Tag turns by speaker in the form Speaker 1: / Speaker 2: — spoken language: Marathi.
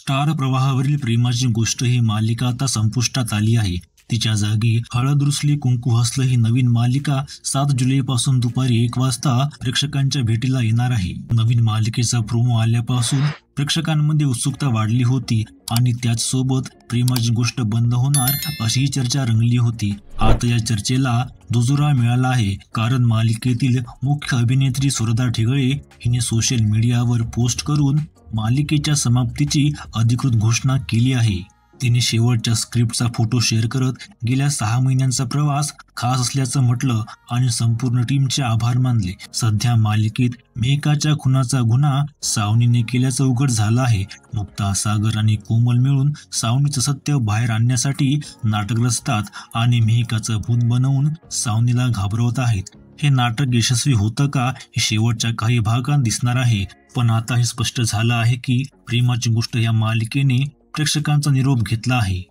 Speaker 1: स्टार प्रवाहावरील प्रेमाची गोष्ट ही मालिका आता संपुष्टात आली आहे. तिच्या जागी हळद रुसली कुंकू हसलं ही नवीन मालिका 7 जुलैपासून दुपारी 1 वाजता प्रेक्षकांच्या भेटीला येणार आहे. नवीन मालिकेचा प्रोमो आल्यापासून प्रेक्षकांमध्ये उत्सुकता वाढली होती आणि त्याचसोबत प्रेमाची गोष्ट बंद होणार अशी चर्चा रंगली होती. आता या चर्चेला दुजोरा मिळाला आहे, कारण मालिकेतील मुख्य अभिनेत्री सुरदा ठिगळे हिने सोशल मीडियावर पोस्ट करून मालिकेच्या समाप्तीची अधिकृत घोषणा केली आहे. तिने शेवटच्या स्क्रिप्टचा फोटो शेअर करत गेल्या 6 महिन्यांचा प्रवास खास असल्याचं म्हटलं आणि संपूर्ण टीमचे आभार मानले. सध्या मालिकेत मेहकाच्या खुनाचा गुन्हा सावनीने केल्याचं उघड झालं आहे. मुक्ता, सागर आणि कोमल मिळून सावनीचं सत्य बाहेर आणण्यासाठी नाटक रचतात आणि मेहकाचं भूत बनवून सावनीला घाबरवत आहेत. हे नाटक यशस्वी होतं का हे शेवटच्या काही भागात दिसणार आहे, पण आता हे स्पष्ट झालं आहे की प्रेमाची गोष्ट या मालिकेने प्रेक्षकांचा निरोप घेतला आहे.